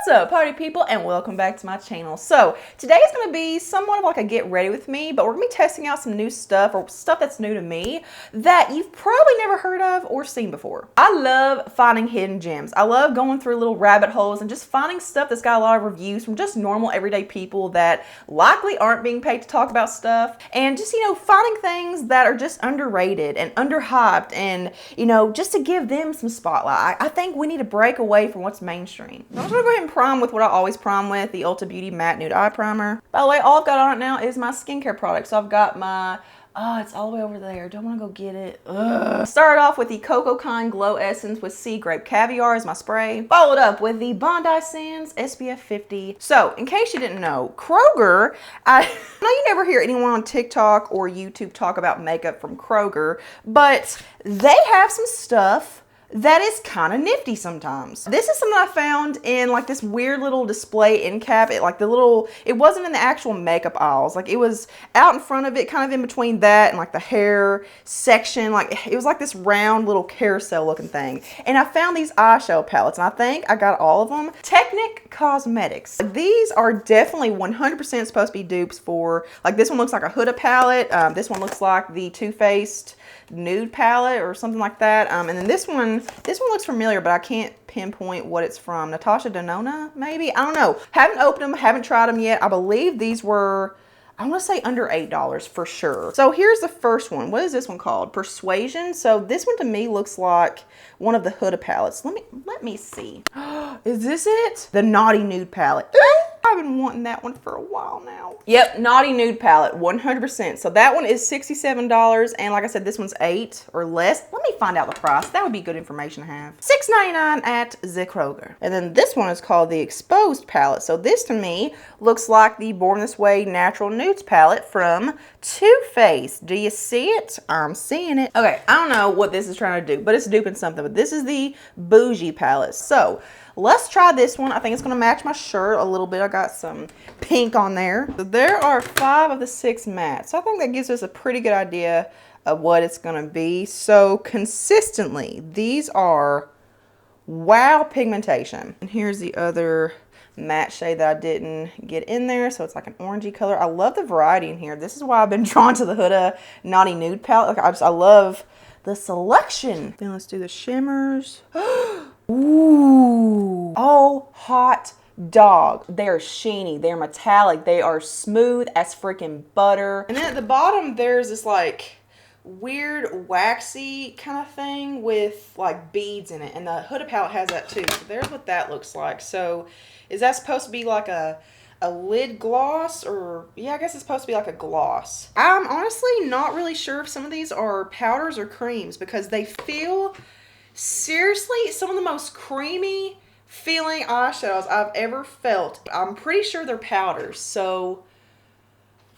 What's up, party people, and welcome back to my channel. So today is going to be somewhat of like a get ready with me, but we're going to be testing out some new stuff, or stuff that's new to me that you've probably never heard of or seen before. I love finding hidden gems. I love going through little rabbit holes and just finding stuff that's got a lot of reviews from just normal everyday people that likely aren't being paid to talk about stuff, and just, you know, finding things that are just underrated and underhyped, and, you know, just to give them some spotlight. I think we need to break away from what's mainstream. I'm gonna go ahead and prime with what I always prime with, the Ulta Beauty Matte Nude Eye Primer. By the way, all I've got on it now is my skincare product. So I've got my, it's all the way over there. Don't want to go get it. Ugh. Started off with the Cocoa Kind Glow Essence with Sea Grape Caviar as my spray. Followed up with the Bondi Sands SPF 50. So, in case you didn't know, Kroger, I know you never hear anyone on TikTok or YouTube talk about makeup from Kroger, but they have some stuff that is kind of nifty sometimes. This is something I found in like this weird little display end cap. It wasn't in the actual makeup aisles. Like it was out in front of it, kind of in between that and like the hair section. Like it was like this round little carousel looking thing. And I found these eyeshadow palettes, and I think I got all of them. Technic Cosmetics. These are definitely 100% supposed to be dupes for, like this one looks like a Huda palette. This one looks like the Too Faced nude palette or something like that. And then this one looks familiar, but I can't pinpoint what it's from. Natasha Denona, maybe? I don't know. Haven't opened them, haven't tried them yet. I believe these were, I want to say under $8 for sure. So here's the first one. What is this one called? Persuasion. So this one to me looks like one of the Huda palettes. Let me see. Is this it? The Naughty Nude palette. I've been wanting that one for a while now. Yep, Naughty Nude palette, 100%. So that one is $67, and like I said, this one's $8 or less. Let me find out the price. That would be good information to have. $6.99 at the Kroger. And then this one is called the Exposed palette. So this to me looks like the Born This Way Natural Nudes palette from Too Faced. Do you see it? I'm seeing it. Okay, I don't know what this is trying to do, but it's duping something. But this is the Bougie palette. So let's try this one. I think it's going to match my shirt a little bit. I got some pink on there. So there are 5 of the 6 mattes. So I think that gives us a pretty good idea of what it's going to be. So consistently, these are wow pigmentation. And here's the other matte shade that I didn't get in there. So it's like an orangey color. I love the variety in here. This is why I've been drawn to the Huda Naughty Nude palette. Like I love the selection. Then let's do the shimmers. Ooh. Oh, hot dog. They're sheeny. They're metallic. They are smooth as freaking butter. And then at the bottom, there's this like weird waxy kind of thing with like beads in it. And the Huda palette has that too. So there's what that looks like. So is that supposed to be like a lid gloss, or yeah, I guess it's supposed to be like a gloss. I'm honestly not really sure if some of these are powders or creams, because they feel seriously some of the most creamy feeling eyeshadows I've ever felt. I'm pretty sure they're powders. So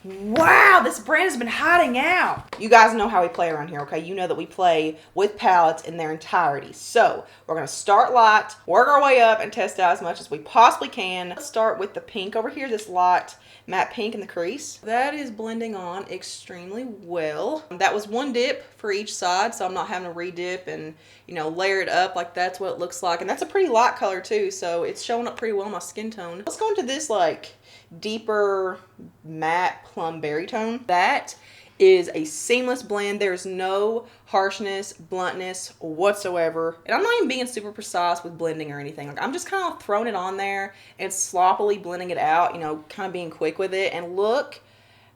wow, this brand has been hiding out. You guys know how we play around here, okay? You know that we play with palettes in their entirety. So we're gonna start light, work our way up, and test out as much as we possibly can. Let's start with the pink over here, this light matte pink in the crease. That is blending on extremely well. That was one dip for each side, so I'm not having to re-dip and, you know, layer it up. Like that's what it looks like. And that's a pretty light color too, so it's showing up pretty well in my skin tone. Let's go into this like deeper matte plum berry tone. That is a seamless blend. There's no harshness, bluntness whatsoever. And I'm not even being super precise with blending or anything. Like I'm just kind of throwing it on there and sloppily blending it out, you know, kind of being quick with it. And look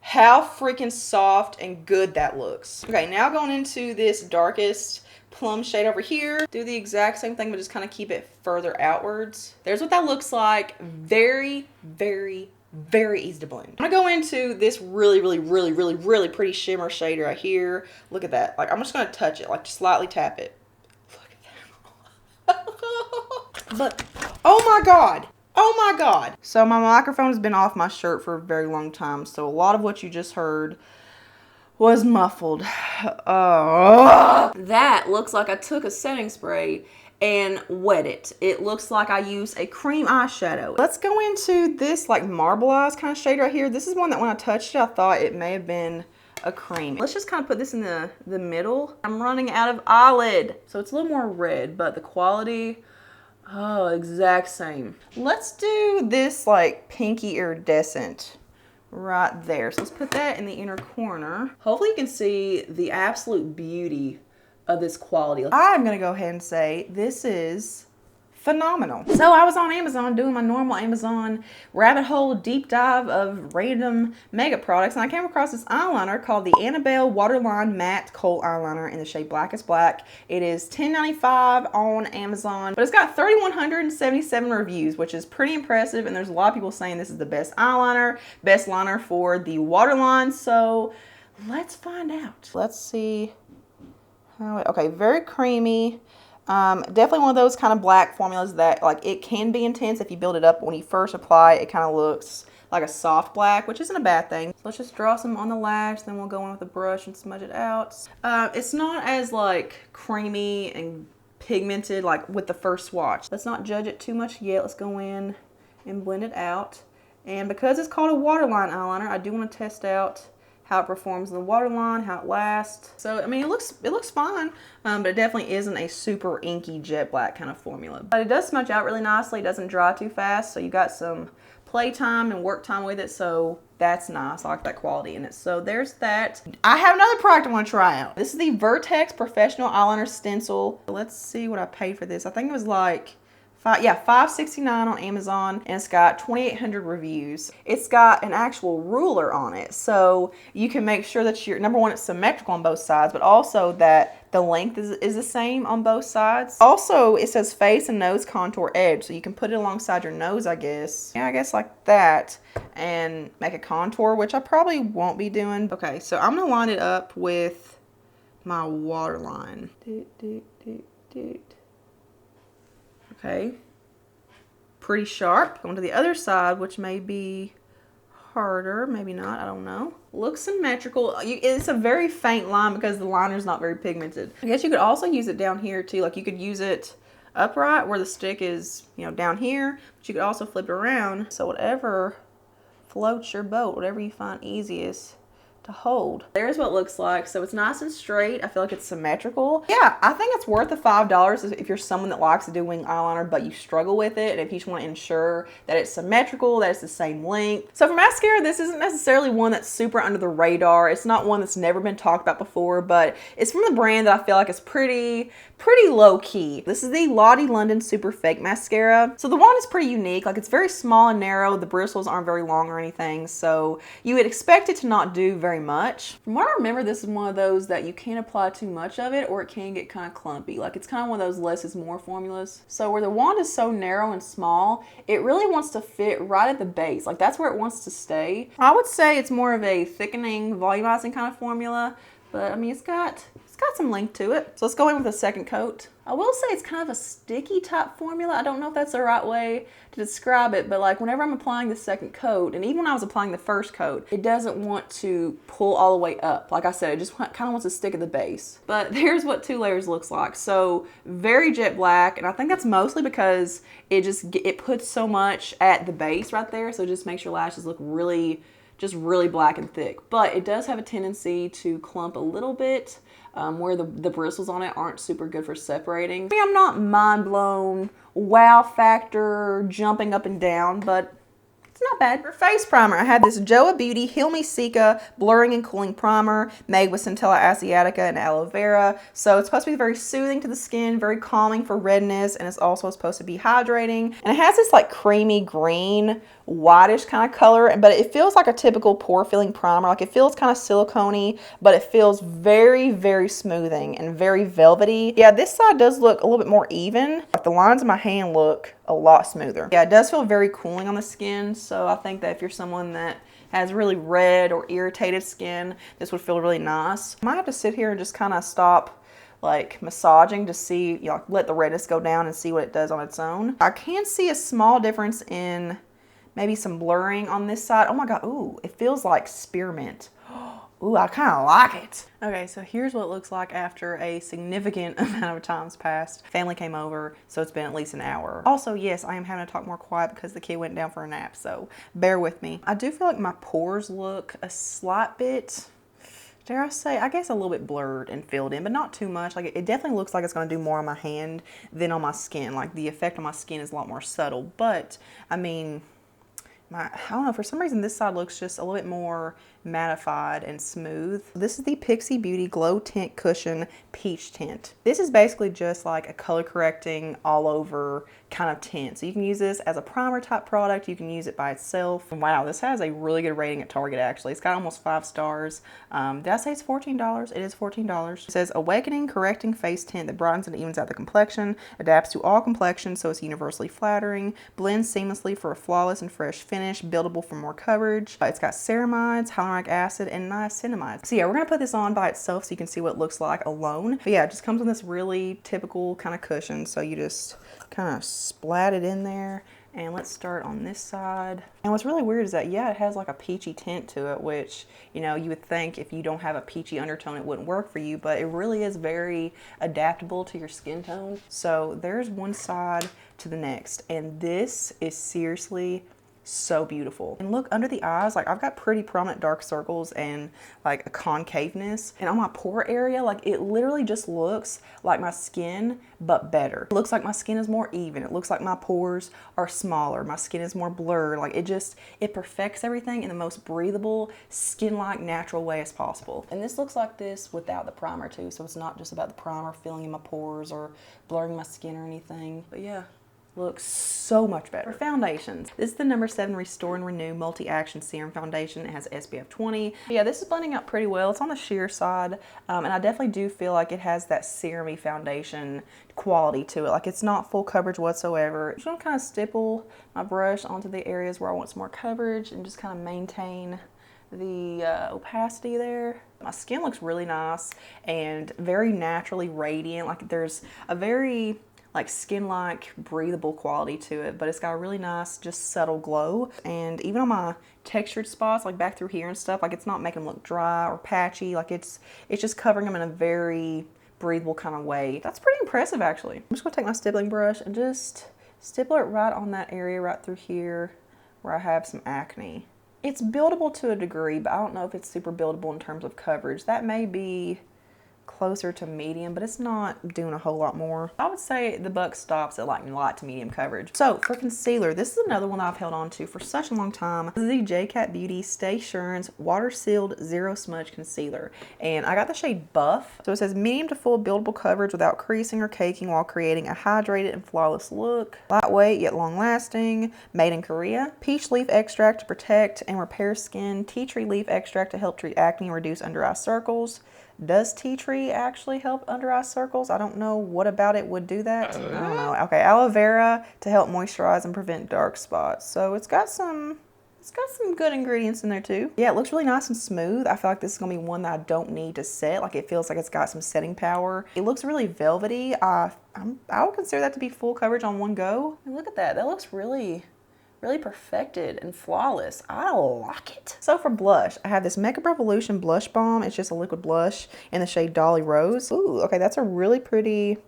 how freaking soft and good that looks. Okay, now going into this darkest plum shade over here. Do the exact same thing, but just kind of keep it further outwards. There's what that looks like. Very, very, very easy to blend. I'm gonna go into this really pretty shimmer shade right here. Look at that. Like I'm just gonna touch it, like just slightly tap it. Look at that. But oh my god. Oh my god. So my microphone has been off my shirt for a very long time, so a lot of what you just heard was muffled. That looks like I took a setting spray and wet it. It looks like I used a cream eyeshadow. Let's go into this like marbleized kind of shade right here. This is one that when I touched it, I thought it may have been a cream. Let's just kind of put this in the middle. I'm running out of eyelid, so it's a little more red, but the quality, Oh, exact same. Let's do this like pinky iridescent right there. So let's put that in the inner corner. Hopefully you can see the absolute beauty of this quality. I'm gonna go ahead and say this is phenomenal. So I was on Amazon doing my normal Amazon rabbit hole deep dive of random mega products, and I came across this eyeliner called the Annabelle Waterline Matte Kohl Eyeliner in the shade Blackest Black. It is $10.95 on Amazon, but it's got 3,177 reviews, which is pretty impressive, and there's a lot of people saying this is the best eyeliner, best liner for the waterline, so let's find out. Let's see. Okay, very creamy. Definitely one of those kind of black formulas that like it can be intense if you build it up. When you first apply it kind of looks like a soft black, which isn't a bad thing. So let's just draw some on the lash, then we'll go in with a brush and smudge it out. It's not as like creamy and pigmented like with the first swatch. Let's not judge it too much yet. Let's go in and blend it out. And because it's called a waterline eyeliner, I do want to test out how it performs in the waterline, how it lasts. So, I mean, it looks fine, but it definitely isn't a super inky jet black kind of formula. But it does smudge out really nicely. It doesn't dry too fast, so you got some playtime and work time with it, so that's nice. I like that quality in it. So there's that. I have another product I want to try out. This is the Vertex Professional Eyeliner Stencil. Let's see what I paid for this. I think it was like $5.69 on Amazon, and it's got 2,800 reviews. It's got an actual ruler on it, so you can make sure that number one, it's symmetrical on both sides, but also that the length is the same on both sides. Also, it says face and nose contour edge, so you can put it alongside your nose, I guess. Yeah, I guess like that, and make a contour, which I probably won't be doing. Okay, so I'm gonna line it up with my waterline. Okay, pretty sharp. Going to the other side, which may be harder, maybe not, I don't know. Looks symmetrical. It's a very faint line because the liner's not very pigmented. I guess you could also use it down here too. Like you could use it upright where the stick is, you know, down here, but you could also flip it around. So whatever floats your boat, whatever you find easiest to hold. There's what it looks like. So it's nice and straight. I feel like it's symmetrical. Yeah, I think it's worth the $5 if you're someone that likes to do wing eyeliner but you struggle with it, and if you just want to ensure that it's symmetrical, that it's the same length. So for mascara, this isn't necessarily one that's super under the radar. It's not one that's never been talked about before, but it's from a brand that I feel like is pretty low key. This is the Lottie London Superfake mascara. So the wand is pretty unique. Like it's very small and narrow. The bristles aren't very long or anything, so you would expect it to not do very much. From what I remember, this is one of those that you can't apply too much of it or it can get kind of clumpy. Like it's kind of one of those less is more formulas. So where the wand is so narrow and small, it really wants to fit right at the base. Like that's where it wants to stay. I would say it's more of a thickening, volumizing kind of formula, but I mean, it's got some length to it. So let's go in with a second coat. I will say it's kind of a sticky type formula. I don't know if that's the right way to describe it, but like whenever I'm applying the second coat, and even when I was applying the first coat, it doesn't want to pull all the way up. Like I said, it just kind of wants to stick at the base. But there's what 2 layers looks like. So very jet black, and I think that's mostly because it puts so much at the base right there, so it just makes your lashes look really black and thick. But it does have a tendency to clump a little bit where the bristles on it aren't super good for separating. I mean, I'm not mind blown, wow factor, jumping up and down, but it's not bad. For face primer, I had this JOAH Beauty Heal Me Cica Blurring and Cooling Primer made with Centella Asiatica and aloe vera. So it's supposed to be very soothing to the skin, very calming for redness, and it's also supposed to be hydrating. And it has this like creamy green, whitish kind of color, but it feels like a typical pore filling primer. Like it feels kind of silicone-y, but it feels very smoothing and very velvety. Yeah, this side does look a little bit more even. Like the lines of my hand look a lot smoother. Yeah, it does feel very cooling on the skin, so I think that if you're someone that has really red or irritated skin, this would feel really nice. I might have to sit here and just kind of stop like massaging to see, you know, let the redness go down and see what it does on its own. I can see a small difference in maybe some blurring on this side. Oh my God, ooh, it feels like spearmint. Ooh, I kind of like it. Okay, so here's what it looks like after a significant amount of time's passed. Family came over, so it's been at least an hour. Also, yes, I am having to talk more quiet because the kid went down for a nap, so bear with me. I do feel like my pores look a slight bit dare I say, I guess a little bit blurred and filled in, but not too much. Like it definitely looks like it's going to do more on my hand than on my skin. Like the effect on my skin is a lot more subtle, but I mean, I don't know, for some reason this side looks just a little bit more mattified and smooth. This is the Pixi Beauty Glow Tint Cushion Peach Tint. This is basically just like a color correcting all over kind of tint. So you can use this as a primer type product. You can use it by itself. Wow, this has a really good rating at Target actually. It's got almost 5 stars. Did I say it's $14? It is $14. It says awakening correcting face tint that brightens and evens out the complexion, adapts to all complexions so it's universally flattering, blends seamlessly for a flawless and fresh finish, buildable for more coverage. It's got ceramides, hyaluronic acid, and niacinamide. So yeah, we're gonna put this on by itself so you can see what it looks like alone. But yeah, it just comes in this really typical kind of cushion. So you just kind of splat it in there. And let's start on this side. And what's really weird is that, yeah, it has like a peachy tint to it, which, you know, you would think if you don't have a peachy undertone, it wouldn't work for you, but it really is very adaptable to your skin tone. So there's one side to the next. And this is seriously so beautiful. And look under the eyes, like I've got pretty prominent dark circles and like a concaveness, and on my pore area, like it literally just looks like my skin but better. It looks like my skin is more even. It looks like my pores are smaller, my skin is more blurred. Like it perfects everything in the most breathable, skin-like, natural way as possible. And this looks like this without the primer too, so it's not just about the primer filling in my pores or blurring my skin or anything. But yeah, looks so much better. For foundations, this is the number 7 Restore and Renew Multi-Action Serum Foundation. It has SPF 20. Yeah, this is blending out pretty well. It's on the sheer side, and I definitely do feel like it has that serum-y foundation quality to it. Like it's not full coverage whatsoever. I'm just gonna kind of stipple my brush onto the areas where I want some more coverage and just kind of maintain the opacity there. My skin looks really nice and very naturally radiant. Like there's a very like skin-like breathable quality to it, but it's got a really nice just subtle glow. And even on my textured spots, like back through here and stuff, like it's not making them look dry or patchy. Like it's just covering them in a very breathable kind of way. That's pretty impressive actually. I'm just gonna take my stippling brush and just stipple it right on that area right through here where I have some acne. It's buildable to a degree, but I don't know if it's super buildable in terms of coverage. That may be closer to medium, but it's not doing a whole lot more. I would say the buck stops at like light to medium coverage. So for concealer, this is another one that I've held on to for such a long time. This is the JCat Beauty Staysurance Water Sealed Zero Smudge Concealer, and I got the shade Buff. So it says medium to full buildable coverage without creasing or caking while creating a hydrated and flawless look. Lightweight yet long lasting. Made in Korea. Peach leaf extract to protect and repair skin. Tea tree leaf extract to help treat acne and reduce under eye circles. Does tea tree actually help under eye circles? I don't know what about it would do that. I don't know. Okay, aloe vera to help moisturize and prevent dark spots. So it's got some good ingredients in there too. Yeah, it looks really nice and smooth. I feel like this is gonna be one that I don't need to set. Like it feels like it's got some setting power. It looks really velvety. I would consider that to be full coverage on one go. And look at that. That looks really perfected and flawless. I like it. So for blush, I have this Makeup Revolution Blush Balm. It's just a liquid blush in the shade Dolly Rose. Ooh, okay, that's a really pretty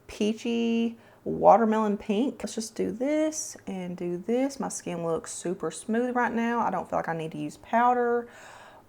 peachy watermelon pink. Let's just do this and do this. My skin looks super smooth right now. I don't feel like I need to use powder.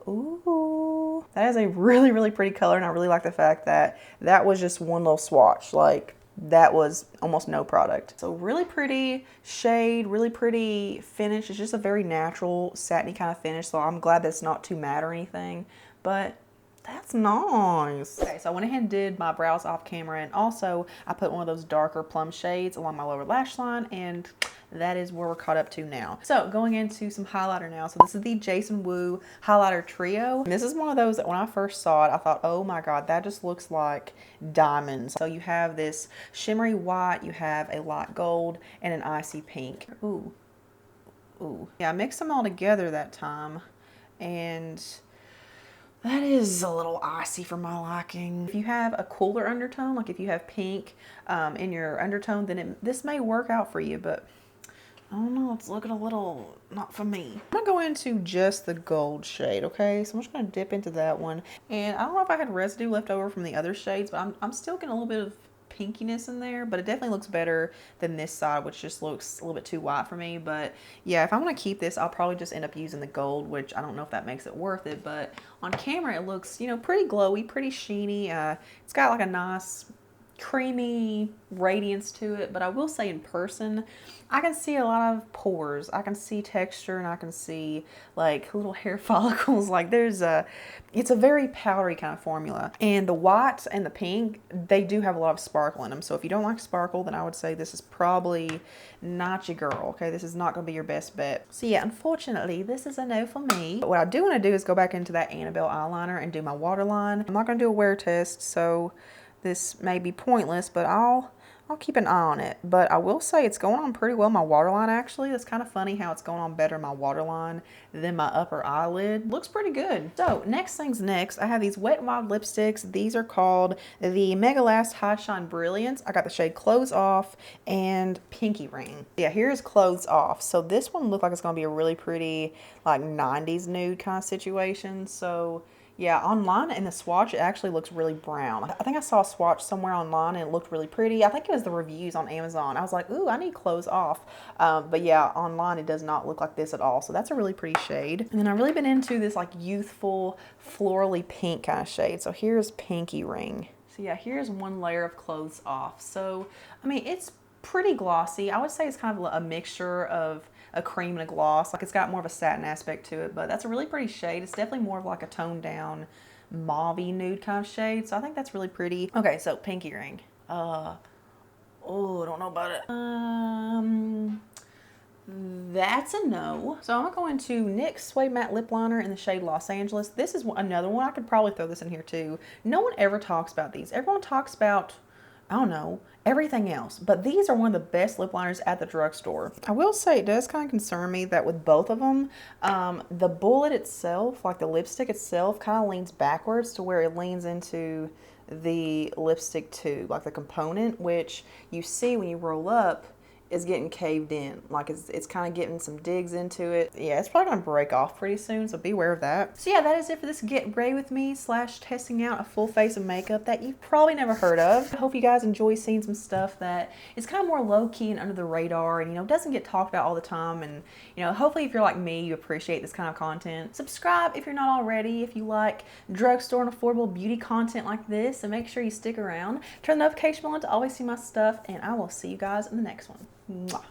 Ooh, that is a really pretty color, and I really like the fact that that was just one little swatch. Like, that was almost no product. So really pretty shade, really pretty finish. It's just a very natural satiny kind of finish. So I'm glad that's not too matte or anything, but that's nice. Okay, so I went ahead and did my brows off camera, and also I put one of those darker plum shades along my lower lash line, and that is where we're caught up to now. So going into some highlighter now. So this is the Jason Wu Highlighter Trio. And this is one of those that when I first saw it, I thought, oh my God, that just looks like diamonds. So you have this shimmery white, you have a light gold, and an icy pink. Ooh, ooh. Yeah, I mixed them all together that time, and that is a little icy for my liking. If you have a cooler undertone, like if you have pink in your undertone, then this may work out for you, but I don't know, it's looking a little not for me. I'm gonna go into just the gold shade, okay? So I'm just gonna dip into that one. And I don't know if I had residue left over from the other shades, but I'm still getting a little bit of pinkiness in there, but it definitely looks better than this side, which just looks a little bit too white for me. But yeah, if I want to keep this, I'll probably just end up using the gold, which I don't know if that makes it worth it, but on camera it looks, you know, pretty glowy, pretty sheeny. It's got like a nice creamy radiance to it, but I will say in person I can see a lot of pores, I can see texture, and I can see like little hair follicles. Like it's a very powdery kind of formula, and the white and the pink, they do have a lot of sparkle in them. So if you don't like sparkle, then I would say this is probably not your girl. Okay, this is not going to be your best bet. So yeah, unfortunately this is a no for me. But what I do want to do is go back into that Annabelle eyeliner and do my waterline. I'm not going to do a wear test, so this may be pointless, but I'll keep an eye on it. But I will say it's going on pretty well, my waterline actually. It's kind of funny how it's going on better my waterline than my upper eyelid. Looks pretty good. So next things next, I have these Wet n Wild lipsticks. These are called the Mega Last High Shine Brilliance. I got the shade Close Off and Pinky Ring. Yeah, here's Close Off. So this one looked like it's going to be a really pretty like 90s nude kind of situation. So yeah, online in the swatch, it actually looks really brown. I think I saw a swatch somewhere online and it looked really pretty. I think it was the reviews on Amazon. I was like, ooh, I need Close Off. But yeah, online it does not look like this at all. So that's a really pretty shade. And then I've really been into this like youthful, florally pink kind of shade. So here's Pinky Ring. So yeah, here's one layer of Close Off. So, I mean, it's pretty glossy. I would say it's kind of a mixture of a cream and a gloss. Like it's got more of a satin aspect to it, but that's a really pretty shade. It's definitely more of like a toned down mauve-y nude kind of shade. So I think that's really pretty. Okay, so Pinky Ring. Oh, I don't know about it. That's a no. So I'm gonna go into NYX Suede Matte Lip Liner in the shade Los Angeles. This is another one. I could probably throw this in here too. No one ever talks about these. Everyone talks about, I don't know, everything else, but these are one of the best lip liners at the drugstore. I will say it does kind of concern me that with both of them, the bullet itself, like the lipstick itself, kind of leans backwards to where it leans into the lipstick tube, like the component, which you see when you roll up is getting caved in. Like it's kind of getting some digs into it. Yeah, it's probably gonna break off pretty soon, so be aware of that. So yeah, that is it for this get ready with me / testing out a full face of makeup that you've probably never heard of. I hope you guys enjoy seeing some stuff that is kind of more low-key and under the radar, and you know, doesn't get talked about all the time. And you know, hopefully if you're like me, you appreciate this kind of content. Subscribe if you're not already, if you like drugstore and affordable beauty content like this, and make sure you stick around. Turn the notification bell on to always see my stuff, and I will see you guys in the next one. Mwah.